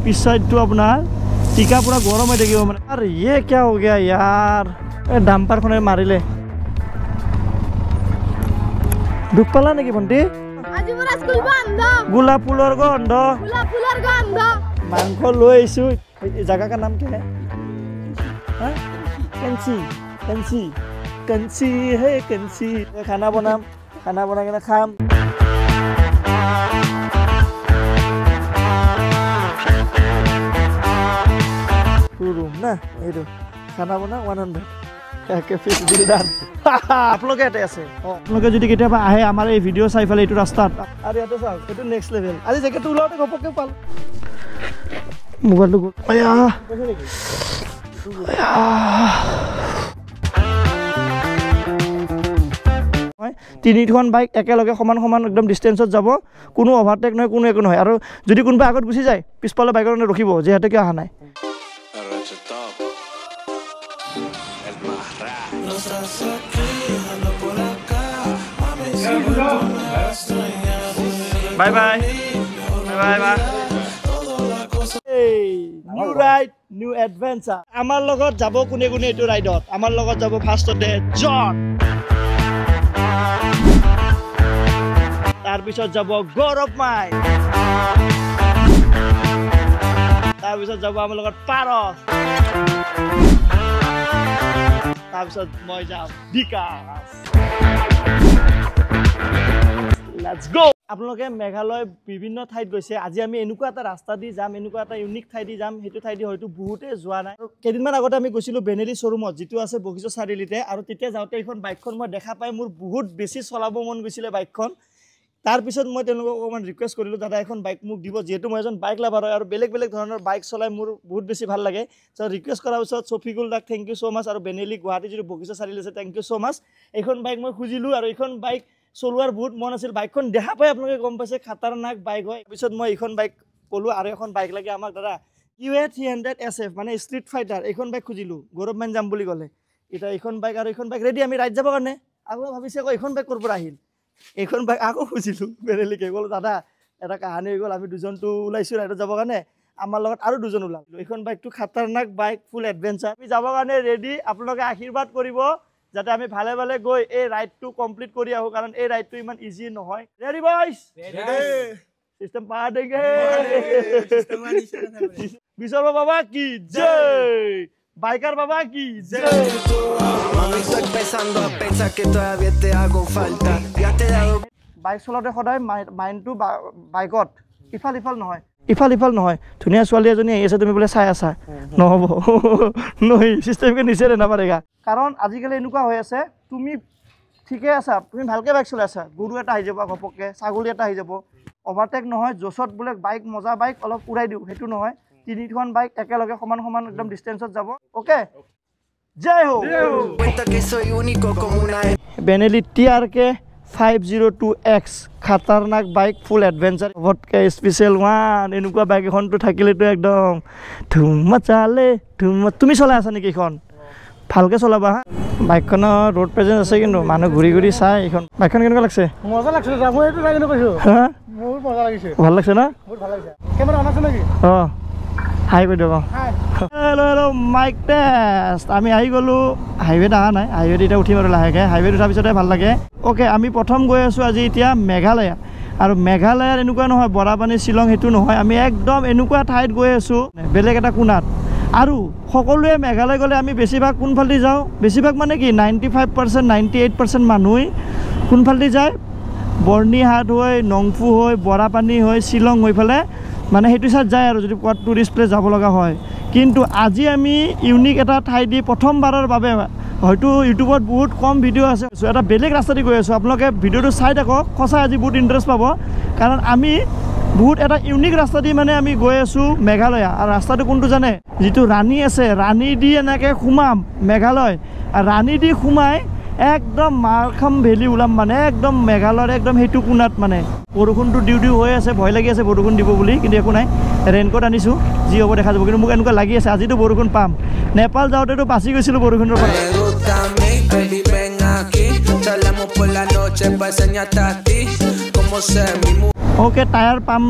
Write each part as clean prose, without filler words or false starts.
पिस side तो अपना टीका पूरा गरम हो देखिए मैंने अरे ये क्या हो गया यार डाम्पार खने मारिले दुख पाला नेकी भंटी আজি মোরা স্কুল বন্ধ গোলাপ ফুলৰ গন্ধ মাংস লৈ আইছো এই জায়গা নাম কি है हां कंची है कंची खाना बना के खाम रूम ना ये खाना बना 100 के फिश बिल डान आप लोग एटे আছে आप लोग যদি কেতিয়াবা আহে আমাৰ এই ভিডিও চাই ফেলে এইটো ৰাস্তাত আৰু ইয়াতে চাও এটো নেক্সট লেভেল আজি জেকেট উলাওতে গপকে পাল মোবাইলটো আয়া তিনিখন বাইক একেলগে সমান সমান একদম ডিস্টেন্সত যাব কোনো ওভাৰটেক নহয় কোনো একো নহয় আৰু যদি কোনবা আগত গুছি যায় পিছপালে বাইকৰ কাৰণে ৰখিব যেহেতু কি আহা নাই Bye bye. Bye bye. Hey, new ride, new adventure. Amar logot jabo kune kune etu ride-ot. Amar logot jabo first day John. Tar pisot jabo Gaurav Mai. Tar pisot jabo amar logot Paros. Tar pisot moi jab Vikas. Let's go. আপোনালোকে মেঘালয় বিভিন্ন ঠাইত গৈছে আজি আমি এনেকুৱা এটা ৰাস্তা দি যাম এনেকুৱা এটা ইউনিক ঠাই দি যাম হেতু ঠাই দি হয়তো বহুতে যোৱা নাই কেদিনমান আগতে আমি গৈছিলো বেনেলি শোৰুমত যেটো আছে বগিজো চাৰিলিতে আৰু তেতিয়া যাওতে এখন বাইকখন মই দেখা পাই মোৰ বহুত বেছি চলাব মন গৈছিলে বাইকখন তাৰ পিছত মই তেওঁলোকক অকমান ৰিকুৱেষ্ট কৰিলো দাদা এখন বাইক মোক দিব যেহেতু মই এজন বাইক লাভাৰ আৰু বেলেগ বেলেগ ধৰণৰ বাইক চলাই মোৰ বহুত বেছি ভাল লাগে সো ৰিকুৱেষ্ট কৰাৰ পিছত সফিকুল দাক থ্যাংক ইউ সো মাচ আৰু বেনেলি গুৱাহাটী যেটো বগিজো চাৰিলি আছে থ্যাংক ইউ সো মাচ এখন বাইক মই খুজিলো আৰু এখন বাইক চলোৱাৰ বহুত মন আছিল বাইকখন দেখা পাই আপোনালোকে গম পাইছে খতৰনাক বাইক হয় পিছত মই এখন বাইক কলো আৰু এখন বাইক লাগে আমাক দাদা UA 300 SF মানে স্ট্ৰিট ফাইটাৰ এখন বাইক খুজিলো গৌৰৱ মান যাম বুলি গলে এটা এখন বাইক আৰু এখন বাইক ৰেডি আমি ৰাইড যাব কাৰণে আগো ভাবিছে আকৌ এখন বাইক কৰবৰ আহিল এখন বাইক আকৌ খুজিলো বেৰেলিকে গল দাদা এটা কাহানি হৈ গল আমি দুজনটো ওলাইছো ৰাইডত যাব কাৰণে আমাৰ লগত আৰু দুজন ওলালো এখন বাইকটো খতৰনাক বাইক ফুল এডভেঞ্চাৰ আমি যাব কাৰণে ৰেডি আপোনালোকে আশীৰ্বাদ কৰিব যাতে আমি ভালে ভালে গৈ এই ৰাইডটো কমপ্লিট কৰি আহো কাৰণ এই ৰাইডটো ইমান ইজি নহয় ৰেডি বয়স ৰেডি সিস্টেম পা দেগে সিস্টেম আনিছে বিশৰ বাবা কি জয় বাইকাৰ বাবা কি জয় estoy empezando a pensar que todavía te hago falta ya te dado bike চলাতে সদায় মাইন্ডটো বাইকত ইফাল নহয় ধুনিয়া ছোৱালী এজনী আহি আছে তুমি বলে চাই আছা নহব নহয় সিস্টেমকে নিছেৰে না পাৰেগা কাৰণ আজিকালি এনেকুৱা হৈ আছে তুমি ঠিকে আছা তুমি ভালকে বাইক চলাই আছা গৰু এটা আহি যাব গপকে ছাগলী এটা আহি যাব ওভাৰটেক নহয় জছত বুলে বাইক মজা বাইক অলপ উৰাই দিও হেতু নহয় তিনিখন বাইক একেলগে সমান সমান একদম ডিস্টেন্সত যাব ওকে জয় হো cuenta que soy único como una Benelli TRK 502X খতৰনাক বাইক ফুল এডভেঞ্চাৰ ভটকে স্পেশাল ওয়ান এনেকুৱা বাইক এখনটো থাকিলে তো একদম ধুমা চালে তুমি চলাই আছা নেকি এখন ভালকে চলাবা বাইকখনৰ ৰোড প্ৰেজেন্স আছে কিন্তু মানুহ ঘুৰি ঘুৰি চাই এখন বাইকখন কেনেকুৱা লাগছে মজা লাগছে মই এইটো ৰাইড কৰিছো হা বহুত মজা লাগিছে ভাল লাগছে না বহুত ভাল লাগিছে কেমেৰা অন আছে নেকি হাই কৈ দিবা হাই হেল্ল মাইক টেষ্ট আমি আহি গলো হাইৱেত অহা নাই হাইৱেত এতিয়া উঠিম আৰু লাহেকে হাইৱেত উঠাৰ পিছতে ভাল লাগে ওকে আমি প্ৰথম গৈ আছো আজি এতিয়া মেঘালয় আৰু মেঘালয়ৰ এনেকুৱা নহয় বৰাপানী শিলং হেতু নহয় আমি একদম এনেকুৱা ঠাইত গৈ আছো বেলেগ এটা কোণাত আৰু সকলোৱে মেঘালয় গলে আমি বেছিভাগ কোনফালদি যাওঁ বেছিভাগ মানে কি 95% 98% মানুহ কোনফালদি যায় বৰ্ণিহাট হৈ নংফু হৈ বৰাপানী হৈ শিলং হৈ ফেলে মানে হেতু সাত যায় আৰু যদি কোৱা টুৰিষ্ট প্লেস যাব লগা হয় কিন্তু আজি আমি ইউনিক এটা ঠাই দি প্ৰথমবাৰৰ বাবে হয়তো ইউটিউবত বহুত কম ভিডিও আছে এটা বেলেগ ৰাস্তা দি গৈ আছো আপোনালোকে ভিডিওটো চাই থাকক খসাই আজি বহুত ইন্টাৰেষ্ট পাব কাৰণ আমি বহুত এটা ইউনিক ৰাস্তা দি মানে আমি গৈ আছো মেঘালয় আৰু ৰাস্তাটো কোনটো জানে যেটো ৰাণী আছে ৰাণী দি এনেকে খুমাম মেঘালয় আৰু ৰাণী দি খুমাই একদম মাৰখাম ভেলি উলাম মানে একদম মেঘালয়ৰ একদম হেতু কোণাত মানে বৰষুণটো ডিউ হৈ আছে ভয় লাগি আছে বৰষুণ দিব বুলি কিন্তু একো নাই ৰেইনকোট আনিছো যি হ'ব দেখা যাব কিন্তু মোক এনেকুৱা লাগি আছে আজিতো বৰষুণ পাম নেপাল যাওঁতেতো বাছি গৈছিলো বৰষুণৰ পৰা ওকে টায়াৰ পাম্প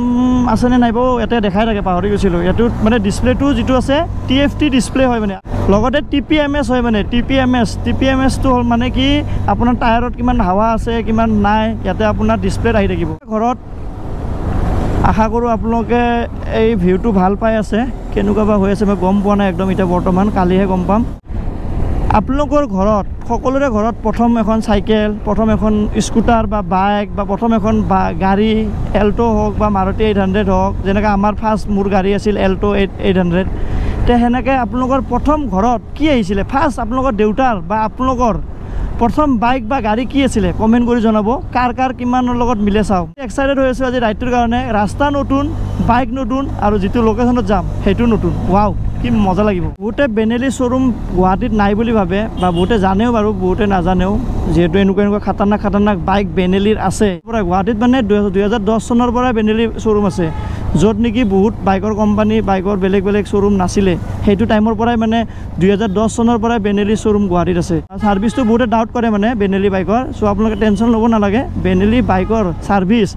আছেনে নাই বাৰু ইয়াতে দেখাই থাকে পাহৰি গৈছিলোঁ ইয়াতো মানে ডিছপ্লেটো যিটো আছে TFT ডিছপ্লে হয় মানে লগতে TPMS হয় মানে TPMSটো হ'ল মানে কি আপোনাৰ টায়াৰত কিমান হাৱা আছে কিমান নাই ইয়াতে আপোনাৰ ডিছপ্লেত আহি থাকিব ঘৰত আশা কৰোঁ আপোনালোকে এই ভিউটো ভাল পাই আছে কেনেকুৱা বা হৈ আছে মই গম পোৱা নাই একদম এতিয়া বৰ্তমান কালিহে গম পাম আপোনালোকৰ ঘৰত সকলোৰে ঘৰত প্ৰথম এখন চাইকেল প্ৰথম এখন স্কুটাৰ বা বাইক বা প্ৰথম এখন গাড়ী এল্টো হওক বা মাৰুতি 800 হওক যেনেকৈ আমাৰ ফাৰ্ষ্ট মোৰ গাড়ী আছিল এল্টো 800 তে সেনেকৈ আপোনালোকৰ প্ৰথম ঘৰত কি আহিছিলে ফাৰ্ষ্ট আপোনালোকৰ দেউতাৰ বা আপোনালোকৰ প্ৰথম বাইক বা গাড়ী কি আছিলে কমেণ্ট কৰি জনাব কাৰ কিমানৰ লগত মিলে চাওঁ এক্সাইটেড হৈ আছোঁ আজি ৰাইডটোৰ কাৰণে ৰাস্তা নতুন বাইক নতুন আৰু যিটো লোকেশ্যনত যাম সেইটো নতুন ৱাও কি মজা লাগিব বহুতে বেনেলি শ্ব'ৰুম গুৱাহাটীত নাই বুলি ভাবে বা বহুতে জানেও বাৰু বহুতে নাজানেও যিহেতু এনেকুৱা খাতাৰনাক বাইক বেনেলিৰ আছে গুৱাহাটীত মানে 2010 চনৰ পৰা বেনেলি শ্ব'ৰুম আছে য'ত নেকি বহুত বাইকৰ কোম্পানী বাইকৰ বেলেগ শ্ব'ৰুম নাছিলে সেইটো টাইমৰ পৰাই মানে 2010 চনৰ পৰাই বেনেলি শ্ব'ৰুম গুৱাহাটীত আছে ছাৰ্ভিচটো বহুতে ডাউট কৰে মানে বেনেলি বাইকৰ চ' আপোনালোকে টেনশ্যন ল'ব নালাগে বেনেলি বাইকৰ ছাৰ্ভিচ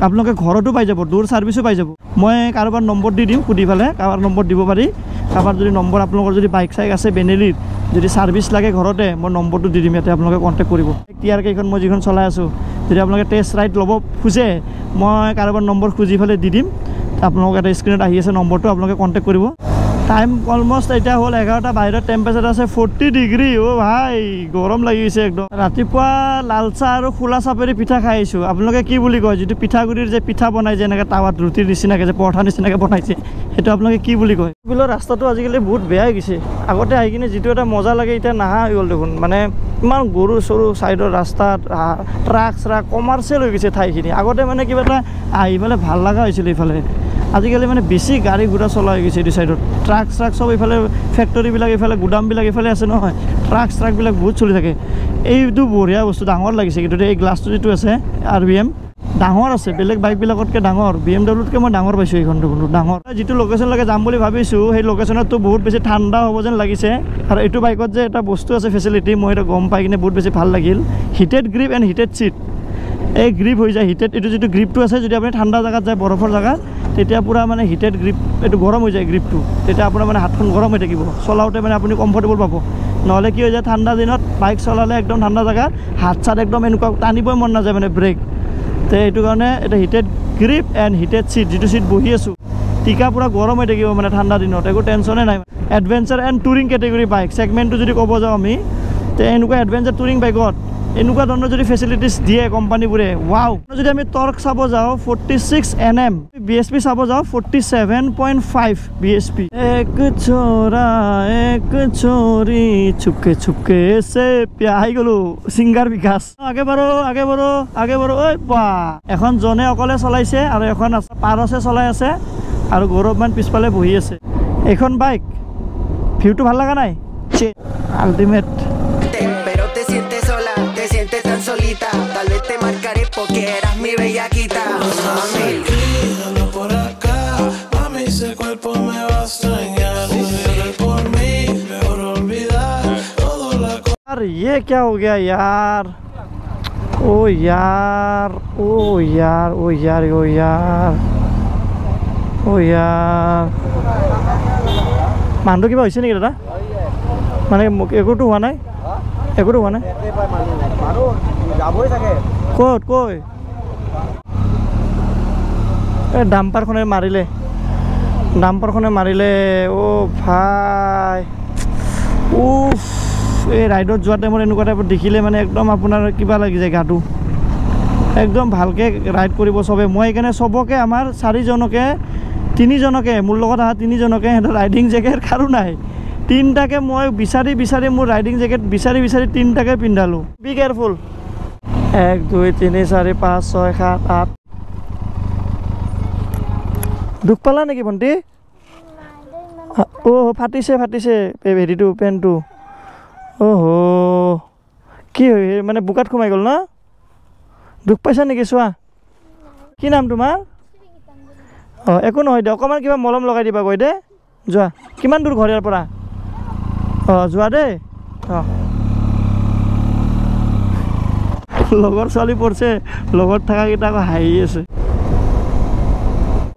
আপোনালোকে ঘৰতো পাই যাব দূৰ ছাৰ্ভিচো পাই যাব মই কাৰোবাৰ নম্বৰ দি দিম সুধি পেলাই কাৰোবাৰ নম্বৰ দিব পাৰি কাৰোবাৰ যদি নম্বৰ আপোনালোকৰ যদি বাইক চাইক আছে বেনেলিৰ যদি ছাৰ্ভিচ লাগে ঘৰতে মই নম্বৰটো দি দিম ইয়াতে আপোনালোকে কণ্টেক্ট কৰিব টিয়াৰ কেইখন মই যিখন চলাই আছোঁ যদি আপোনালোকে টেষ্ট ৰাইড ল'ব খোজে মই কাৰোবাৰ নম্বৰ খুজি পেলাই দি দিম আপোনালোক এটা স্ক্ৰীনত আহি আছে নম্বৰটো আপোনালোকে কণ্টেক্ট কৰিব টাইম অলমষ্ট এতিয়া হ'ল 11টা বাহিৰত টেম্পাৰেচাৰ আছে 40 ডিগ্ৰী ভাই গৰম লাগি গৈছে একদম ৰাতিপুৱা লাল চাহ আৰু খোলা চাপেৰি পিঠা খাই আহিছোঁ আপোনালোকে কি বুলি কয় যিটো পিঠাগুড়িৰ যে পিঠা বনাই যে এনেকৈ টাৱাত ৰুটিৰ নিচিনাকৈ যে পৰঠা নিচিনাকৈ বনাইছে সেইটো আপোনালোকে কি বুলি কয় বিলৰ ৰাস্তাটো আজিকালি বহুত বেয়া হৈ গৈছে আগতে আহি কিনে যিটো এটা মজা লাগে এতিয়া নাহা হৈ গ'ল দেখোন মানে ইমান গৰু চৰু ছাইডৰ ৰাস্তাত ট্ৰাক কমাৰ্চিয়েল হৈ গৈছে ঠাইখিনি আগতে মানে কিবা এটা আহি পেলাই ভাল লগা হৈছিলে এইফালে আজিকালি মানে বেছি গাড়ী ঘোঁৰা চলা হৈ গৈছে এইটো ছাইডত ট্ৰাক চব এইফালে ফেক্টৰীবিলাক এইফালে গুদামবিলাক এইফালে আছে নহয় ট্ৰাকবিলাক বহুত চলি থাকে এইটো বঢ়িয়া বস্তু ডাঙৰ লাগিছে কিন্তু এই গ্লাছটো যিটো আছে RBM ডাঙৰ আছে বেলেগ বাইকবিলাকতকৈ ডাঙৰ BMWতকৈ মই ডাঙৰ পাইছোঁ এইখন ডাঙৰ যিটো লোকেশ্যনলৈকে যাম বুলি ভাবিছোঁ সেই লোকেশ্যনততো বহুত বেছি ঠাণ্ডা হ'ব যেন লাগিছে আৰু এইটো বাইকত যে এটা বস্তু আছে ফেচিলিটি মই এটা গম পাই কিনে বহুত বেছি ভাল লাগিল heated grip and heated seat এই গ্ৰিপ হৈ যায় হিটেড এইটো যিটো গ্ৰিপটো আছে যদি আপুনি ঠাণ্ডা জেগাত যায় বৰফৰ জেগাত তেতিয়া পূৰা মানে হিটেড গ্ৰিপ এইটো গৰম হৈ যায় গ্ৰিপটো তেতিয়া আপোনাৰ মানে হাতখন গৰম হৈ থাকিব চলাওঁতে মানে আপুনি কমফৰ্টেবল পাব নহ'লে কি হৈ যায় ঠাণ্ডা দিনত বাইক চলালে একদম ঠাণ্ডা জেগাত হাত চাত একদম এনেকুৱা টানিবই মন নাযায় মানে ব্ৰেক তো এইটো কাৰণে এটা heated grip and heated seat যিটো ছিট বহি আছোঁ টিকা পূৰা গৰম হৈ থাকিব মানে ঠাণ্ডা দিনত একো টেনশ্যনে নাই adventure and touring category bike চেগমেণ্টটো যদি ক'ব যাওঁ আমি তো এনেকুৱা এডভেঞ্চাৰ টুৰিং বাইকত এনেকুৱা ধৰণৰ যদি ফেচিলিটিছ দিয়ে কোম্পানীবোৰে ৱাও যদি আমি টৰ্ক চাব যাওঁ 46 Nm BSP চাব যাওঁ 47.5 BSP এক ছোৰা এক চোৰি চুপকে চুপকে সে আহি গ'লো ছিংগাৰ বিকাশ আগে বাৰো ঐ বা এখন জনে অকলে চলাইছে আৰু এখন পাৰছে চলাই আছে আৰু গৌৰৱমান পিছফালে বহি আছে এইখন বাইক ভিউটো ভাল লগা নাই ultimate Pero te sientes sola, te sientes tan solita. Tal vez te marcaré porque eras mi bellaquita. Mami, ando por acá, mami, ese cuerpo me va a extrañar. Si vienes por mí, mejor olvidar todo la cosa. यार ये क्या हो गया यार ओ यार ओ यार ओ यार ओ यार ओ यार মানুহটো কিবা হৈছে নেকি দাদা মানে একোটো হোৱা নাই একোটো হোৱা নাই ক'ত কৈ এই ডাম্পাৰখনে মাৰিলে অ' ভাই উফ এই ৰাইডত যোৱা টাইমত এনেকুৱা টাইপত দেখিলে মানে একদম আপোনাৰ কিবা লাগি যায় গাটো একদম ভালকৈ ৰাইড কৰিব চবে মই সেইকাৰণে চবকে আমাৰ 4জনকে 3জনকে মোৰ লগত অহা 3জনকে সিহঁতৰ ৰাইডিং জেকেট কাৰো নাই 3টাকে মই বিচাৰি মোৰ ৰাইডিং জেকেট বিচাৰি 3টাকে পিন্ধালোঁ বি কেয়াৰফুল 1 2 3 4 5 6 7 8 দুখ পালা নেকি ভণ্টি অ' ফাটিছে হেৰিটো পেণ্টটো অহ' কি হয় মানে বোকাত সোমাই গ'ল ন দুখ পাইছা নেকি চোৱা কি নাম তোমাৰ অঁ একো নহয় দে অকণমান কিবা মলম লগাই দিবা গৈ দে যোৱা কিমান দূৰ ঘৰ ইয়াৰ পৰা অঁ যোৱা দেই অঁ লগৰ ছোৱালী পঢ়ছে লগত থকাকেইটা আকৌ হাঁহি আছে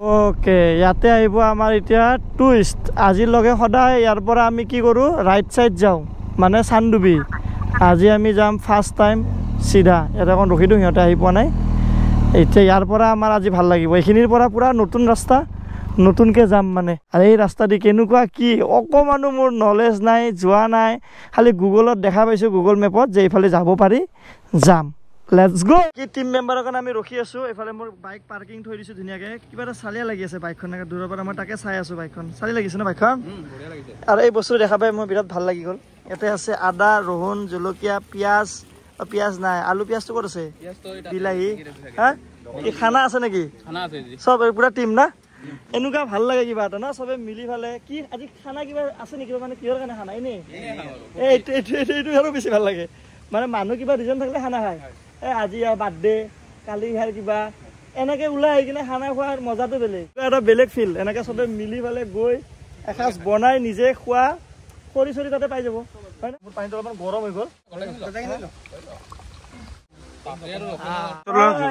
ওকে ইয়াতে আহিব আমাৰ এতিয়া টুইষ্ট আজিলৈকে সদায় ইয়াৰ পৰা আমি কি কৰোঁ ৰাইট চাইড যাওঁ মানে চানডুবি আজি আমি যাম ফাৰ্ষ্ট টাইম চিধা ইয়াতে অকণ ৰখি দিওঁ সিহঁতে আহি পোৱা নাই এতিয়া ইয়াৰ পৰা আমাৰ আজি ভাল লাগিব এইখিনিৰ পৰা পূৰা নতুন ৰাস্তা নতুনকৈ যাম মানে আৰু এই ৰাস্তাটি কেনেকুৱা কি অকণমানো মোৰ নলেজ নাই যোৱা নাই খালি গুগলত দেখা পাইছোঁ গুগল মেপত যে এইফালে যাব পাৰি যাম লেটছ গো কি টিম মেম্বাৰৰ কাৰণে আমি ৰখি আছোঁ এইফালে মোৰ বাইক পাৰ্কিং থৈ দিছোঁ ধুনীয়াকৈ কিবা এটা চালিয়া লাগি আছে বাইকখন দূৰৰ পৰা মই তাকে চাই আছোঁ বাইকখন চালি লাগিছে ন বাইকখন আৰু এই বস্তু দেখা পাই মোৰ বিৰাট ভাল লাগি গ'ল ইয়াতে আছে আদা ৰহুন জলকীয়া পিঁয়াজ পিঁয়াজ নাই আলু পিঁয়াজটো ক'ত আছে বিলাহী হা কি খানা আছে নেকি চব পুৰা টিম না এনেকুৱা ভাল লাগে কিবা এটা ন চবে মিলি ফালে কি আজি খানা কিবা আছে নেকি মানে কিহৰ কাৰণে খানা এনেই এইটো আৰু বেছি ভাল লাগে মানে মানুহ কিবা ৰিজন থাকিলে খানা খায় এই আজি বাৰ্থডে কালি খাই কিবা এনেকৈ ওলাই আহি কিনে খানা খোৱাৰ মজাটো বেলেগ এটা বেলেগ ফিল এনেকৈ চবে মিলি ফালে গৈ এসাঁজ বনাই নিজে খোৱা খৰি চৰি তাতে পাই যাব হয় মোৰ পানীটো অলপমান গৰম হৈ গ'ল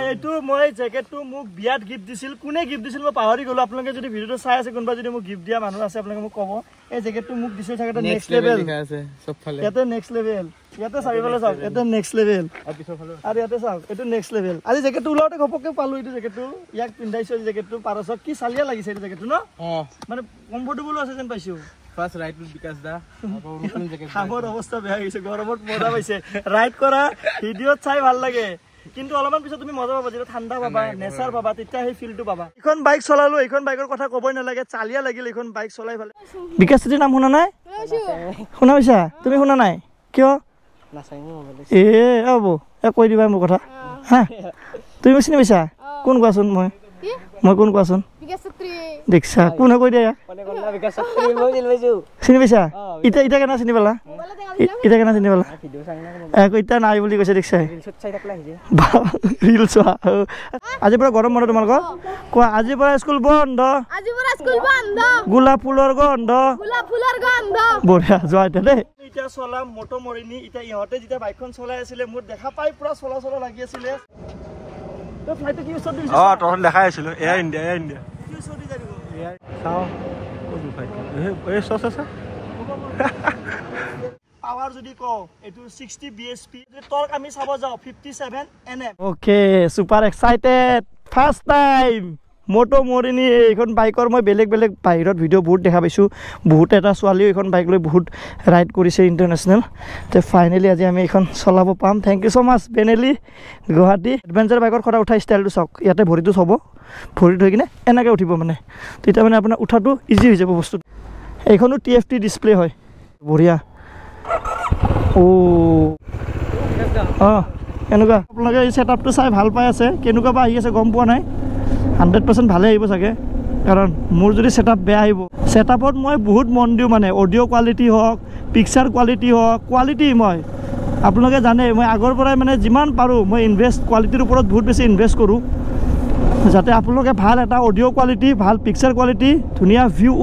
এইটো মই জেকেটটো মোক বিয়াত গিফ্ট দিছিল কোনে গিফ্ট দিছিল মই পাহৰি গ'লো আপোনালোকে যদি ভিডিঅ'টো চাই আছে কোনোবা যদি মোক গিফ্ট দিয়া মানুহ আছে আপোনালোকে মোক ক'ব এই জেকেটটো মোক দিছিল চাগে নেক্সট লেভেল ইয়াতে নেক্সট লেভেল ইয়াতে চাৰিফালে চাওক ইয়াতে নেক্সট লেভেল আৰু ইয়াতে চাওক এইটো নেক্সট লেভেল আজি জেকেটটো ওলাওঁতে ঘপককৈ পালোঁ এইটো জেকেটটো ইয়াক পিন্ধাইছোঁ আজি জেকেটটো পাৰচক কি চালিয়া লাগিছে এইটো জেকেটটো ন মানে কমফৰ্টেবলো আছে যেন পাইছোঁ খাবৰ অৱস্থা বেয়া হৈছে গৰমত মজা পাইছে ৰাইড কৰা ভিডিঅ'ত চাই ভাল লাগে কিন্তু অলপমান পিছত তুমি মজা পাবা যেতিয়া ঠাণ্ডা পাবা নেচাৰ পাবা তেতিয়া সেই ফিলটো পাবা এইখন বাইক চলালো এইখন বাইকৰ কথা ক'বই নালাগে চালিয়া লাগিল এইখন বাইক চলাই ফালে বিকাশ চিটিৰ নাম শুনা নাই শুনা পাইছা তুমি শুনা নাই কিয় এ হ'ব কৈ দিবা মোৰ কথা হা তুমি চিনি পাইছা কোন কোৱাচোন মই কোন কোৱাচোন দেখছা কোনে কৈ দিয়া চিনি পাইছা এতিয়া কেনে চিনি পালা এতিয়া কেনে চিনি পালা এতিয়া নাই বুলি কৈছে দেখছা ৰিল চোৱা আজিৰ পৰা গৰম বন্ধ তোমালোকৰ কোৱা আজিৰ পৰা স্কুল বন্ধ গোলাপ ফুলৰ গন্ধ বঢ়িয়া যোৱা এতিয়া দেই এতিয়া চলাম মটো মৰিনি এতিয়া ইহঁতে যেতিয়া বাইকখন চলাই আছিলে মোৰ দেখা পাই পুৰা চলা লাগি আছিলে দেখাই আছিলো এয়া ইণ্ডিয়া পাৱাৰ যদি কওঁ এইটো 60 bhp টৰ্ক আমি চাব যাওঁ 57 nm okay super excited first time মটো মৰিনি এইখন বাইকৰ মই বেলেগ বাহিৰত ভিডিঅ' বহুত দেখা পাইছোঁ বহুত এটা ছোৱালীও এইখন বাইক লৈ বহুত ৰাইড কৰিছে ইণ্টাৰনেশ্যনেল তো ফাইনেলি আজি আমি এইখন চলাব পাম thank you so' much Benelli Guwahati adventure বাইকৰ কথা উঠা ষ্টাইলটো চাওক ইয়াতে ভৰিটো থ'ব ভৰি থৈ কিনে এনেকৈ উঠিব মানে তেতিয়া মানে আপোনাৰ উঠাটো ইজি হৈ যাব বস্তুটো এইখনো TFT ডিছপ্লে হয় বঢ়িয়া অঁ এনেকুৱা আপোনালোকে এই ছেটআপটো চাই ভাল পাই আছে কেনেকুৱা বা আহি আছে গম পোৱা নাই 100% ভালে আহিব চাগে কাৰণ মোৰ যদি ছেটআপ বেয়া আহিব ছেটআপত মই বহুত মন দিওঁ মানে অডিঅ' কোৱালিটি হওক পিকচাৰ কোৱালিটি হওক কোৱালিটি মই আপোনালোকে জানে মই আগৰ পৰাই মানে যিমান পাৰোঁ মই কোৱালিটিৰ ওপৰত বহুত বেছি ইনভেষ্ট কৰোঁ যাতে আপোনালোকে ভাল এটা অডিঅ' কোৱালিটি ভাল পিকচাৰ কোৱালিটি ধুনীয়া ভিউ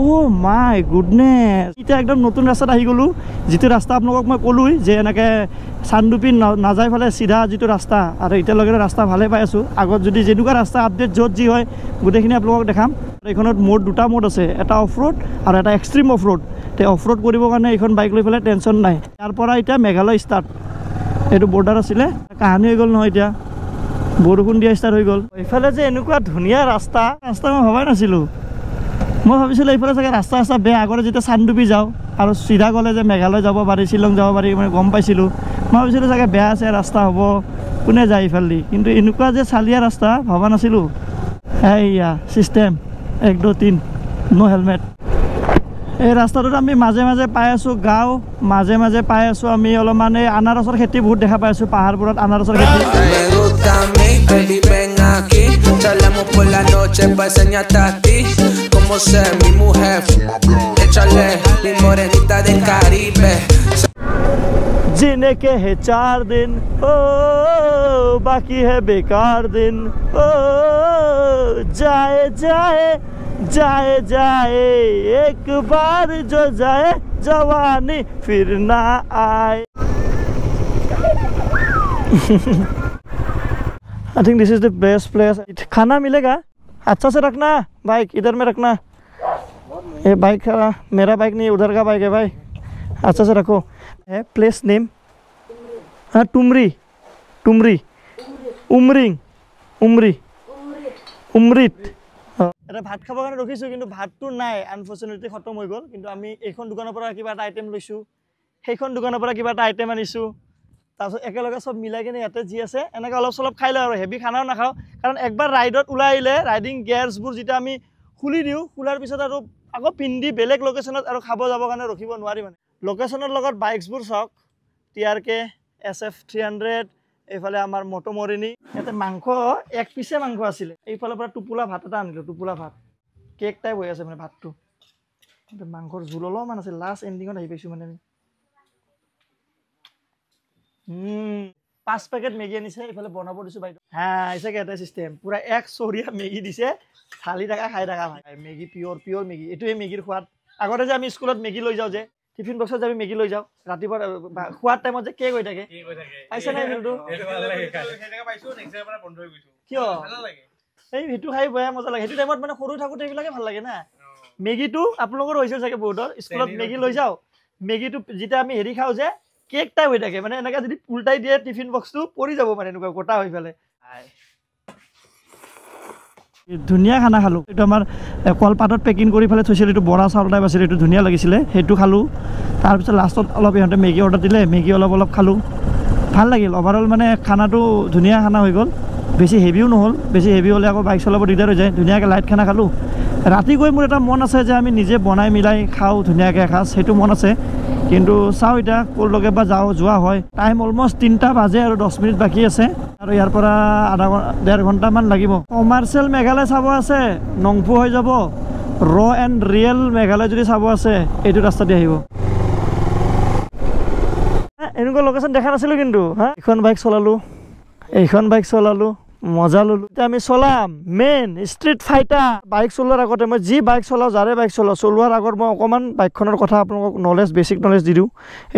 মাই গুডনেছ এতিয়া একদম নতুন ৰাস্তাত আহি গ'লোঁ যিটো ৰাস্তা আপোনালোকক মই ক'লোঁৱেই যে এনেকৈ চানডুপি নাযাই ফালে চিধা যিটো ৰাস্তা আৰু এতিয়ালৈকে ৰাস্তা ভালে পাই আছোঁ আগত যদি যেনেকুৱা ৰাস্তা আপডেট য'ত যি হয় গোটেইখিনি আপোনালোকক দেখাম এইখনত দুটা মোড আছে এটা অফ ৰোড আৰু এটা এক্সট্ৰিম অফ ৰোড তে অফ ৰোড কৰিবৰ কাৰণে এইখন বাইক লৈ পেলাই টেনশ্যন নাই ইয়াৰ পৰা এতিয়া মেঘালয় ষ্টাৰ্ট এইটো বৰ্ডাৰ আছিলে কাহানি হৈ গ'ল নহয় এতিয়া বৰষুণ দিয়া ষ্টাৰ্ট হৈ গ'ল এইফালে যে এনেকুৱা ধুনীয়া ৰাস্তা মই ভবাই নাছিলোঁ মই ভাবিছিলোঁ এইফালে চাগে ৰাস্তা বেয়া আগতে যেতিয়া চানডুবি যাওঁ আৰু চিধা গ'লে যে মেঘালয় যাব পাৰি শ্বিলং যাব পাৰি মানে গম পাইছিলোঁ মই ভাবিছিলোঁ চাগে বেয়া আছে ৰাস্তা হ'ব কোনে যায় ইফালেদি কিন্তু এনেকুৱা যে চালিয়া ৰাস্তা ভবা নাছিলোঁ এইয়া চিষ্টেম 1 2 3 ন' হেলমেট এই ৰাস্তাটোত আমি মাজে পাই আছোঁ গাঁও মাজে পাই আছোঁ আমি অলপমান এই আনাৰসৰ খেতি বহুত দেখা পাই আছোঁ পাহাৰবোৰত আনাৰসৰ খেতি Baby, ven aquí, charlamos por la noche pa' enseñarte a ti cómo ser mi mujer. Échale mi morenita del Caribe. जीने के है 4 दिन ओ बाकी है बेकार दिन ओ जाए एक बार जो जाए जवानी फिर ना आए I think this is the best place. खाना मिलेगा अच्छा से रखना बाइक, इधर में रखना। ये बाइक मेरा बाइक नहीं, उधर का बाइक है भाई, अच्छा से रखो। है प्लेस नेम? हाँ टुमरी, टुमरी, उमरिंग, उमरी, उमरित। এটা ভাত খাবৰ কাৰণে ৰখিছোঁ, কিন্তু ভাতটো নাই, আনফৰ্চুনেটলি খতম হৈ গ'ল। কিন্তু আমি এইখন দোকানৰ পৰা কিবা এটা আইটেম লৈছোঁ, সেইখন দোকানৰ পৰা কিবা এটা আইটেম আনিছোঁ, তাৰপিছত একেলগে চব মিলাই কিনে ইয়াতে যি আছে এনেকৈ অলপ চলপ খাই লওঁ আৰু হেভি খানাও নাখাওঁ। কাৰণ একবাৰ ৰাইডত ওলাই আহিলে ৰাইডিং গিয়াৰ্ছবোৰ যেতিয়া আমি খুলি দিওঁ, খোলাৰ পিছত আৰু আকৌ পিন্ধি বেলেগ লোকেশ্যনত আৰু খাব যাবৰ কাৰণে ৰখিব নোৱাৰি। মানে লোকেশ্যনৰ লগত বাইকছবোৰ চাওক, TRK SF 300, এইফালে আমাৰ মটমৰিনী। ইয়াতে মাংস 1 পিছে মাংস আছিলে, এইফালৰ পৰা টোপোলা ভাত এটা আনিলোঁ, টোপোলা ভাত কেক টাইপ হৈ আছে মানে ভাতটো। মাংসৰ জোল অলপমান আছে, লাষ্ট এণ্ডিঙত আহি পাইছোঁ মানে আমি। 5 পেকেট মেগী আনিছে, এইফালে বনাব দিছোঁ বাইদেউ। হা এইচাগে এটা চিষ্টেম, পূৰা 1 চৰিয়া মেগী দিছে, ঢালি থাকা খাই থাকা ভাই। মেগী পিয়ৰ মেগী, এইটোৱে মেগীৰ সোৱাদ। আগতে যে আমি স্কুলত মেগী লৈ যাওঁ, যে টিফিন বক্সত যে আমি মেগী লৈ যাওঁ, ৰাতিপুৱা খোৱাৰ টাইমত যে কেক হৈ থাকে, পাইছে নাই ফিলটো? কিয়? এই সেইটো খাই বেয়া মজা লাগে। সেইটো টাইমত মানে সৰু থাকোঁতে এইবিলাকে ভাল লাগে না। মেগীটো আপোনালোকৰো হৈছিল চাগে বহুতৰ, স্কুলত মেগী লৈ যাওঁ, মেগীটো যেতিয়া আমি হেৰি খাওঁ যে কেক টাইপ হৈ থাকে, মানে এনেকৈ যদি উল্টাই দিয়ে টিফিন বক্সটো পৰি যাব, মানে এনেকুৱা গোটা হৈ পেলাই। ধুনীয়া খানা খালোঁ। এইটো আমাৰ কলপাতত পেকিং কৰি পেলাই থৈছিল, এইটো বৰা চাউল টাইপ আছিল, এইটো ধুনীয়া লাগিছিলে, সেইটো খালোঁ। তাৰপিছত লাষ্টত অলপ ইহঁতে মেগী অৰ্ডাৰ দিলে, মেগী অলপ খালোঁ, ভাল লাগিল। অভাৰঅল মানে খানাটো ধুনীয়া খানা হৈ গ'ল, বেছি হেভিও নহ'ল। বেছি হেভি হ'লে আকৌ বাইক চলাব দিগদাৰ হৈ যায়। ধুনীয়াকৈ লাইট খানা খালোঁ। ৰাতি গৈ মোৰ এটা মন আছে যে আমি নিজে বনাই মিলাই খাওঁ ধুনীয়াকৈ এসাঁজ, সেইটো মন আছে। কিন্তু চাওঁ এতিয়া ক'লৈকে বা যোৱা হয়। টাইম অলমষ্ট 3টা বাজে আৰু 10 মিনিট বাকী আছে, আৰু ইয়াৰ পৰা 1.5 ঘণ্টামান লাগিব। কমাৰ্চিয়েল মেঘালয় চাব আছে, নংপু হৈ যাব। এণ্ড ৰিয়েল মেঘালয় যদি চাব আছে, এইটো ৰাস্তা দি আহিব। এনেকুৱা লোকেশ্যন দেখা নাছিলোঁ কিন্তু। হা এইখন বাইক চলালোঁ, এইখন বাইক চলালোঁ, মজা ল'লোঁ। এতিয়া আমি চলাম মেইন ষ্ট্ৰীট ফাইটাৰ। বাইক চলোৱাৰ আগতে মই যি বাইক চলাওঁ, যাৰে বাইক চলোৱাৰ আগত মই অকণমান বাইকখনৰ কথা আপোনালোকক বেছিক নলেজ দি দিওঁ।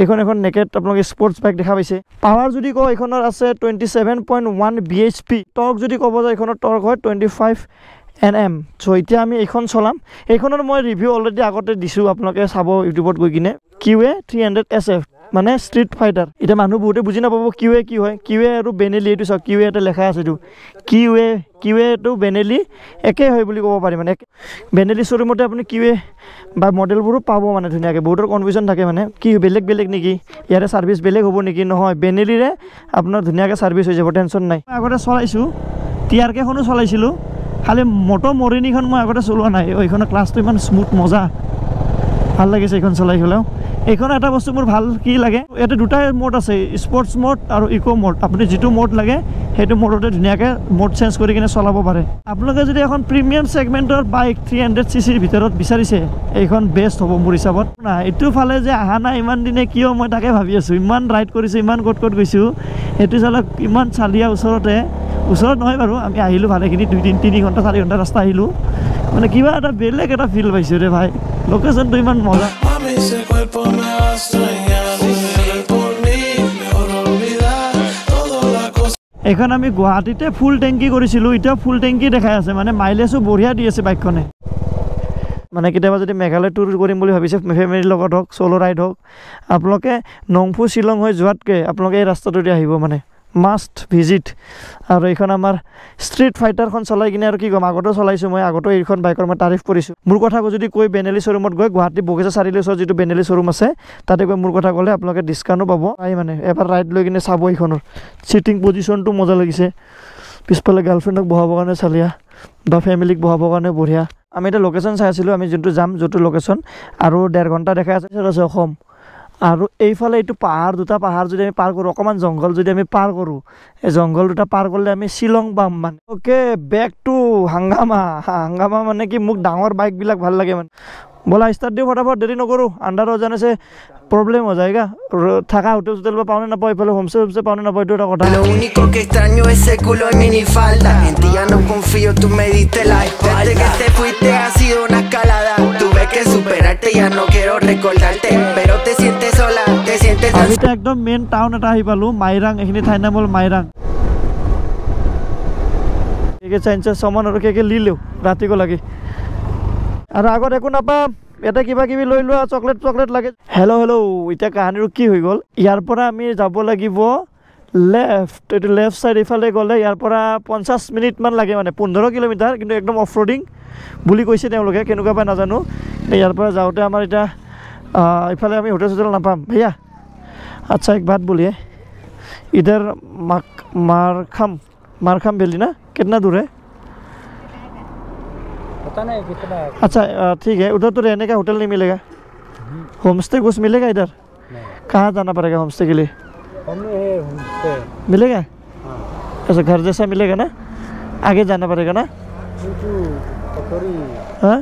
এইখন এখন নেকেড আপোনালোকে স্পৰ্টছ বাইক দেখা পাইছে। পাৱাৰ যদি কওঁ, এইখনৰ আছে 27.1 bhp। টৰ্ক যদি ক'ব যায়, এইখনৰ টৰ্ক হয় 25 Nm। চ' এতিয়া আমি এইখন চলাম। এইখনৰ মই ৰিভিউ অলৰেডি আগতে দিছোঁ, আপোনালোকে চাব ইউটিউবত গৈ কিনে। QA 300 SF মানে ষ্ট্ৰীট ফাইটাৰ। এতিয়া মানুহ বহুতে বুজি নাপাব QA কি হয়। QA আৰু বেনেলি, এইটো চাওক QA এটা লেখা আছে, এইটো QAটো বেনেলি একেই হয় বুলি ক'ব পাৰি। মানে বেনেলি শ্ব'ৰুমতে আপুনি QA বা মডেলবোৰো পাব মানে ধুনীয়াকৈ। বহুতৰ কনফিউজন থাকে মানে কি বেলেগ নেকি, ইয়াৰে ছাৰ্ভিচ বেলেগ হ'ব নেকি? নহয়, বেনেলিৰে আপোনাৰ ধুনীয়াকৈ ছাৰ্ভিচ হৈ যাব, টেনশ্যন নাই। মই আগতে চলাইছোঁ, TRKখনো চলাইছিলোঁ, খালি মটমৰিনীখন মই আগতে চলোৱা নাই। এইখনৰ ক্লাছটো ইমান স্মুথ, মজা, ভাল লাগিছে এইখন চলাই পেলাইও। এইখন এটা বস্তু মোৰ ভাল কি লাগে, ইয়াতে দুটাই মোড আছে, স্পৰ্টছ মোড আৰু ইক' মোড। আপুনি যিটো মোড লাগে সেইটো মোডতে ধুনীয়াকৈ মোড চেঞ্জ কৰি কিনে চলাব পাৰে। আপোনালোকে যদি এখন প্ৰিমিয়াম ছেগমেণ্টৰ বাইক 300cc ভিতৰত বিচাৰিছে, এইখন বেষ্ট হ'ব মোৰ হিচাপত। না এইটো ফালে যে অহা নাই ইমান দিনে, কিয় মই তাকে ভাবি আছোঁ। ইমান ৰাইড কৰিছোঁ, ইমান ক'ত গৈছোঁ, সেইটো চালক ইমান চালিয়া ওচৰত নহয় বাৰু, আমি আহিলোঁ ভালেখিনি, 2-3 ঘণ্টা 4 ঘণ্টা ৰাস্তা আহিলোঁ। মানে কিবা এটা বেলেগ এটা ফিল পাইছোঁ ৰে ভাই, লোকেশ্যনটো ইমান মজা। Mami, ese cuerpo me va a extrañar. Por mí, mejor olvidar todas las cosas. এইখন আমি গুৱাহাটীতে ফুল টেংকি কৰিছিলোঁ, এতিয়া ফুল টেংকি দেখাই আছে, মানে মাইলেজো বঢ়িয়া দি আছে বাইকখনে। মানে কেতিয়াবা যদি মেঘালয় টুৰ কৰিম বুলি ভাবিছে, ফেমিলিৰ লগত হওক, চ'ল' ৰাইড হওক, আপোনালোকে নংপু শ্বিলং হৈ যোৱাতকৈ আপোনালোকে এই ৰাস্তাটোদি আহিব, মানে মাষ্ট ভিজিট। আৰু এইখন আমাৰ ষ্ট্ৰীট ফাইটাৰখন চলাই কিনে আৰু কি ক'ম, আগতেও চলাইছোঁ মই, আগতেও এইখন বাইকৰ মই তাৰিফ কৰিছোঁ। মোৰ কথা যদি কৈ বেনেলি শ্ব'ৰুমত গৈ, গুৱাহাটী বগিচা চাৰিআলিৰ ওচৰত যিটো বেনেলি শ্ব'ৰুম আছে, তাতে গৈ মোৰ কথা ক'লে আপোনালোকে ডিছকাউণ্টো পাব। মানে এবাৰ ৰাইড লৈ কিনে চাব। এইখনৰ ছিটিং পজিশ্যনটো মজা লাগিছে, পিছফালে গাৰ্লফ্ৰেণ্ডক বহাবৰ কাৰণে চালিয়া বা ফেমিলিক বহাবৰ কাৰণে বঢ়িয়া। আমি এতিয়া লোকেশ্যন চাই আছিলোঁ, আমি যোনটো যাম, যোনটো লোকেশ্যন, আৰু 1.5 ঘণ্টা দেখাই আছে অসম। আৰু এইফালে এইটো দুটা পাহাৰ যদি আমি পাৰ কৰোঁ, অকণমান জংঘল যদি আমি পাৰ কৰোঁ, এই জংঘল দুটা পাৰ কৰিলে আমি শ্বিলং পাম মানে। অ'কে, বেক টু হাংগামা মানে কি, মোক ডাঙৰ বাইকবিলাক ভাল লাগে মানে। ব'লা ষ্টাৰ্ট দিওঁ ফটাফট, দেৰি নকৰোঁ। আণ্ডাৰ ওজন আছে, প্ৰব্লেম হৈ যায়গা। থাকা হোটেল বা পাওঁ নে নাপাওঁ, এইফালে হোমষ্টে পাওঁ নে নাপাওঁ, এইটো এটা কথা। Lo único que extraño es ese culo en minifalda. En ti ya no confío, tú me diste la espalda. Desde que te fuiste ha sido una escalada. Tuve que superarte, ya no quiero recordarte. Pero te sientes sola, te sientes আমি এতিয়া একদম main town এটা আহি পালোঁ, মাইৰাং। এইখিনি ঠাইৰ নাম হ'ল মাইৰাং। के चाहिन्छ सामानहरु के लि लिउ रातिको लागि আৰু আগত একো নাপাম এটা কিবা কিবি লৈ লোৱা চকলেট লাগে হেল্ল' এতিয়া কাহানিৰ কি হৈ গ'ল ইয়াৰ পৰা আমি যাব লাগিব লেফট এটো লেফট সাইড ইফালে গ'লে ইয়াৰ পৰা 50 মিনিট মান লাগে মানে 15 কিলোমিটাৰ কিন্তু একদম অফ ৰোডিং বুলি কৈছে তেওঁলোকে কেনেকুৱা পাই নাজানো ইয়াৰ পৰা যাওঁতে আমাৰ এটা इफाले हमें होटल सोटल ना पाम भैया अच्छा एक बात बोलिए इधर मारखम वैली ना कितना दूर है पता नहीं कितना है। अच्छा ठीक है उधर तो रहने का होटल नहीं मिलेगा होम स्टे कुछ मिलेगा इधर कहाँ जाना पड़ेगा होम स्टे के लिए होम स्टे मिलेगा ऐसा घर जैसा मिलेगा ना आगे जाना पड़ेगा ना हाँ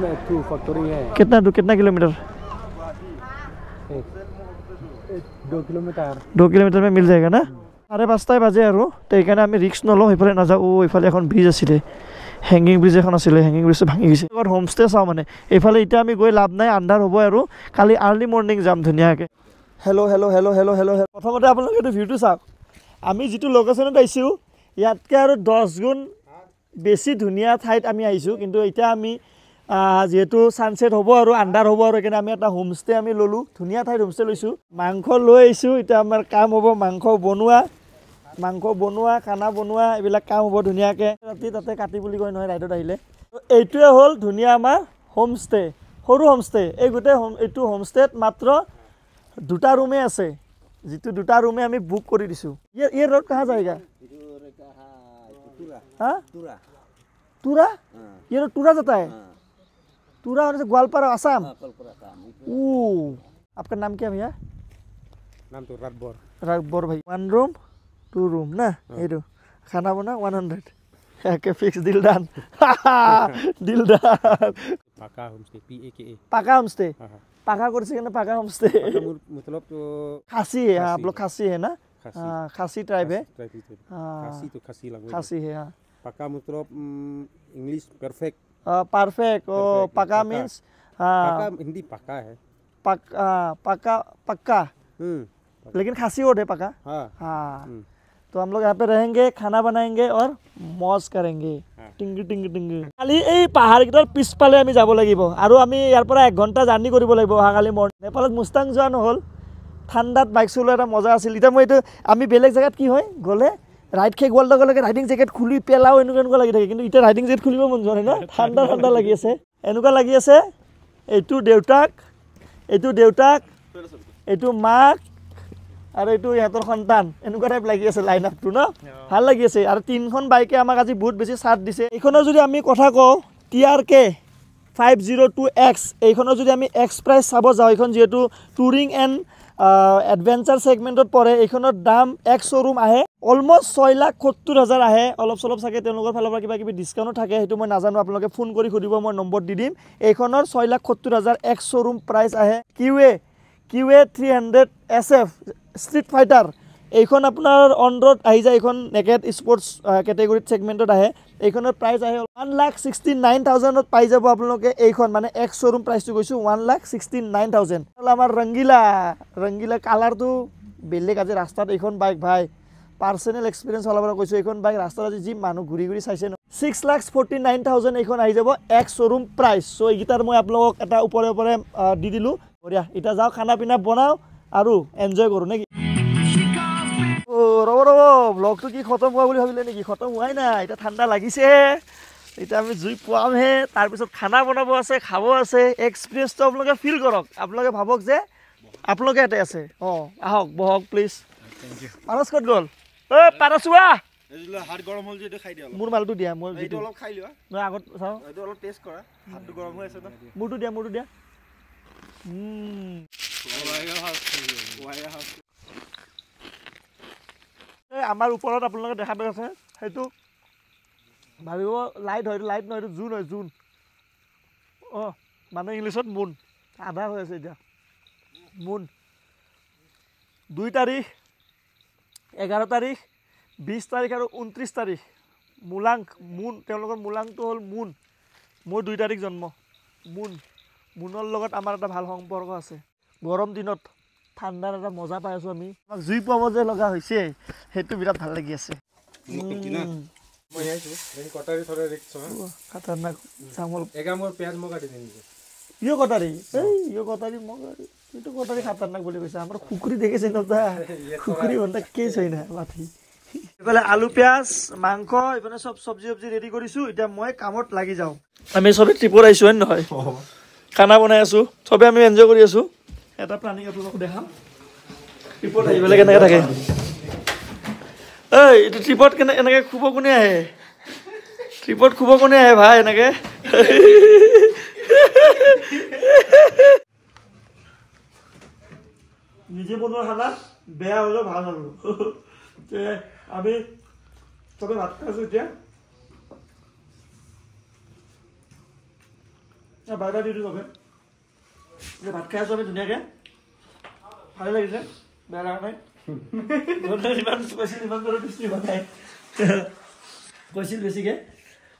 में फैक्ट्री है कितना किलोमीटर 2 किलोमीटर 2 किलोमीटर में मिल जाएगा ना 5:30 বাজে আৰু তেইকাৰণে আমি ৰিস্ক নলওঁ ইফালে নাযাওঁ ইফালে এখন ব্ৰিজ আছিলে হেঙ্গিং ব্ৰিজ এখন আছিলে হেঙ্গিং ব্ৰিজটো ভাঙি গৈছে এবাৰ হোম ষ্টে চাওঁ মানে এইফালে এতিয়া আমি গৈ লাভ নাই আন্ধাৰ হ'ব আৰু কালি আৰ্লি মৰ্নিং যাম ধুনীয়াকৈ হেল্ল' প্ৰথমতে আপোনালোকে এইটো ভিউটো চাওক আমি যিটো লোকেশ্যনত আহিছোঁ ইয়াতকৈ আৰু 10 গুণ বেছি ধুনীয়া ঠাইত আমি আহিছোঁ কিন্তু এতিয়া আমি যেহেতু সানসেট হ'ব আৰু আন্ধাৰ হ'ব আৰু এখানে আমি এটা হোম ষ্টে আমি ললো ধুনীয়া ঠাইত হোম ষ্টে লৈছোঁ মাংস লৈ আহিছোঁ এতিয়া আমাৰ কাম হ'ব মাংস বনোৱা খানা বনোৱা এইবিলাক কাম হ'ব ধুনীয়াকৈ ৰাতি তাতে কাটি বুলি কয় নহয় ৰাইডত আহিলে এইটোৱে হ'ল ধুনীয়া আমাৰ হোম ষ্টে সৰু হোম ষ্টে এই গোটেই এইটো হোম ষ্টেত মাত্ৰ 2টা ৰুমে আছে जितु 2टा रूमे আমি বুক কৰি দিছো ये रोड कहाँ जाएगा हाँ टूरा ये रोड टूरा जाता है टूरा होने से ग्वालपारा आसाम आपका नाम क्या भैया नाम तो रागबोर भाई 1 रूम 2 रूम ना ये दो खाना बना 100 के फिक्स दिल डान पाका होम स्टे पाका कर से ना पाका होम स्टे मतलब तो खासी है आप लोग खासी है ना खासी ट्राइब है खासी तो खासी लैंग्वेज खासी है हाँ पाका मतलब इंग्लिश परफेक्ट परफेक्ट ओ पक्का मींस पक्का हिंदी पक्का है पक्का लेकिन खासी वर्ड है पक्का हाँ तो हम लोग यहाँ पे रहेंगे खाना बनाएंगे और मौज करेंगे टिंग खाली এই পাহাৰ কেইটাৰ পিছফালে আমি যাব লাগিব আৰু আমি ইয়াৰ পৰা 1 ঘণ্টা জাৰ্নি কৰিব লাগিব অহাকালি মৰ্নিং নেপালত মুস্তাং যোৱা নহল ঠাণ্ডাত বাইক চলোৱা এটা মজা আছিল এতিয়া মই এইটো আমি বেলেগ জায়গাত কি হয় গলে রাইড খেক ওয়াল লগে রাইডিং জ্যাকেট খুলি পেলাও এনেকুৱা লাগি থাকে কিন্তু এটা ৰাইডিং জ্যাকেট খুলিব মন যোৱা নাই না ঠাণ্ডা লাগি আছে এনেকুৱা লাগি আছে এইটো দেউতাক এইটো মাক আৰু এইটো ইহঁতৰ সন্তান এনেকুৱা টাইপ লাগি আছে লাইন আপটো ন ভাল লাগি আছে আৰু তিনখন বাইকে আমাক আজি বহুত বেছি সাথ দিছে এইখনৰ যদি আমি কথা কওঁ TRK 502X এইখনৰ যদি আমি এক্স প্ৰাইস চাব যাওঁ এইখন যেহেতু টুৰিং এণ্ড এডভেঞ্চাৰ সেগমেন্টত পৰে এইখনৰ দাম এক্স শ্বৰুম আহে অলমোস্ট 6,70,000 আহে অলপ চলপ চাগে তেওঁলোকৰ ফালৰ পৰা কিবা কিবি ডিসকাউন্ট থাকে সেইটো মই নাজানো আপোনালোকে ফোন কৰি খুদিব মই নম্বৰ দি দিম এইখনৰ 6,70,000 এক্স শ্বৰুম প্ৰাইস আহে QA 300 SF স্ট্ৰিট ফাইটাৰ এইখন আপোনাৰ অন ৰোড আহি যায় এইখন নেকেড স্পোৰ্টস ক্যাটেগৰি সেগমেন্টত আহে এইখনৰ প্রাইস আহে 1,69,000 ত পাই যাব আপোনালোকে এইখন মানে এক্স শ্বৰুম প্ৰাইসটো কৈছো 1,69,000 আমাৰ ৰংগিলা কালাৰটো বেলেগ আজি ৰাস্তাত এইখন বাইক ভাই পাৰ্সোনাল এক্সপেৰিয়েন্স হলা পৰা কৈছো এইখন বাইক ৰাস্তাত আজি যি মানুহ ঘুৰি চাইছে 6,49,000 এইখন আহি যাব এক্স শ্বৰুম প্ৰাইস সো এইগিটাৰ মই আপোনালোকক এটা ওপৰে দি দিলো বঢ়িয়া এটা যাও খানা পিনা বনাও আৰু এনজয় কৰো নেকি ও ৰব ব্লগটো কি খতম হোৱা বুলি ভাবিলে নেকি খতম হোৱাই নাই এটা ঠাণ্ডা লাগিছে এটা আমি জুই পোৱামহে তাৰ পিছত খানা বনাব আছে খাব আছে এক্সপেৰিয়েন্সটো আপোনালোকে ফিল কৰক আপোনালোকে ভাবক যে আপোনালোকে এতে আছে আহক বহক প্লিজ থ্যাংক ইউ পাৰস কত গল ও পাৰসুৱা এজুলা হাত গৰম হল যে খাই দিয়া মোৰ মালটো দিয়া মই এইটো অলপ খাই লিয়া মই আগত চাও এইটো অলপ টেষ্ট কৰা হাতটো গৰম হৈ আছে তো মুৰটো দিয়া আমাৰ ওপৰত আপোনালোকে দেখা পাই আছে সেইটো ভাবিব লাইট নহয় জুন মানে ইংলিছত মুন আধা হৈ আছে এতিয়া মুন 2 তাৰিখ 11 তাৰিখ 20 তাৰিখ আৰু 29 তাৰিখ মুলাং মুন তেওঁলোকৰ মুলাংটো হ'ল মুন মোৰ 2 তাৰিখ জন্ম মুনৰ লগত আমাৰ এটা ভাল সম্পৰ্ক আছে গৰম দিনত ঠাণ্ডাৰ এটা মজা পাই আছো আমি জুই পাব যে লগা হৈছে সেইটো বিৰাট ভাল লাগি আছে मैं यही छु लेकिन कटारी थोड़ा रिक्स छ खतरनाक चामल एगामर प्याज म काटि दिन्छु यो कटारी यो कटारी मगारी यो कटारी खतरनाक बोली কৈছে আমাৰ খুকুৰি দেখিছে ন তা খুকুৰি भन्दा के छैन माथि এফালে আলু পিয়াজ মাংস এফালে সব সবজি ৰেডি কৰিছো এতিয়া মই কামত লাগি যাও আমি সবে ট্ৰিপৰ আইছো হয় নহয় খানা বনাই আছো সবে আমি এনজয় কৰি আছো এটা প্লানিং আপোনাক দেখাম ট্ৰিপত আহিবলে কেনেকৈ থাকে এই এটা ট্ৰিপত কেনে এনেকৈ খুব কোনে আহে ট্ৰিপত খুব কোনে আহে ভাই এনেকৈ নিজে বনোৱা খানা বেয়া হ'লেও ভাল আৰু আমি চবে ভাত খাইছো এতিয়া বাৰটা দি দিওঁ চবে ভাত খাই আছো আমি ধুনীয়াকৈ ভালে লাগিছে বেয়া লগা নাই ইমান কৈছিল ইমান বাৰু দৃষ্টি বনাই কৈছিল বেছিকৈ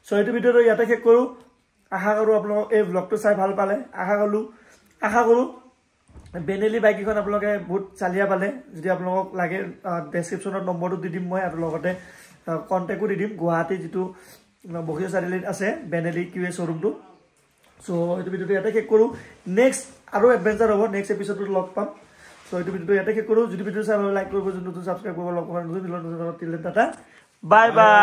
চ' এইটো ভিডিঅ'টো ইয়াতে শেষ কৰোঁ আশা কৰোঁ আপোনালোকক এই ব্লগটো চাই ভাল পালে আশা কৰোঁ বেনেলি বাইকখন আপোনালোকে বহুত চালিয়া পালে যদি আপোনালোকক লাগে ডেছক্ৰিপশ্যনত নম্বৰটো দি দিম মই আৰু লগতে কণ্টেক্টো দি দিম গুৱাহাটী যিটো বগীচা চাৰিআলিত আছে বেনেলি কিউ শ্ব'ৰুমটো চ' এইটো ভিডিঅ'টো ইয়াতে শেষ কৰোঁ নেক্সট আৰু এডভেঞ্চাৰ হ'ব নেক্সট এপিছ'ডত লগ পাম চ' এইটো ভিডিঅ'টো ইয়াতে শেষ কৰোঁ যদি ভিডিঅ' চাই লাইক কৰিব যদি নতুন ছাবস্ক্ৰাইব কৰিব লগ পাম নতুন টাটা বাই বাই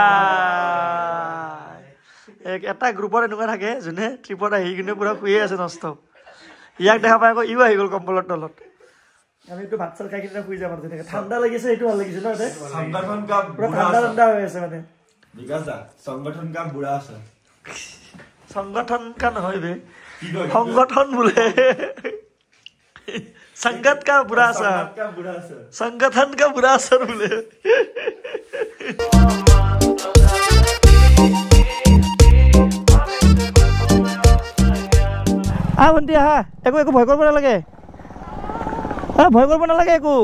এটা গ্ৰুপত এনেকুৱা থাকে যোনে ট্ৰিপত আহি কিনে পুৰা শুয়ে আছে নষ্ট ইয়াক দেখা পাই আকৌ ইও আহি গ'ল কম্বলৰ তলত আমি এইটো ভাত চাত খাই কিনে শুই যাম আৰু তেনেকৈ ঠাণ্ডা লাগিছে এইটো ভাল লাগিছে ন ঠাণ্ডা হৈ আছে মানে সংগঠন কা নহয় বে সংগঠন বোলে संगत का बुरा असर संगठन का बुरा असर बोले ভণ্টি আহা একো একো ভয় কৰিব নালাগে ভয় কৰিব নালাগে একো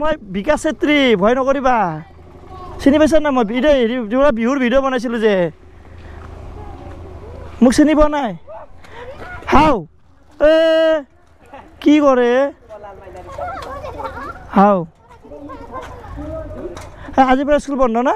মই বিকাশ চেত্ৰী ভয় নকৰিবা চিনি পাইছা না মই বিহুৰ ভিডিঅ' বনাইছিলোঁ যে মোক চিনি পোৱা নাই হাও কি কৰে হাও আজিৰ পৰা স্কুল বন্ধ না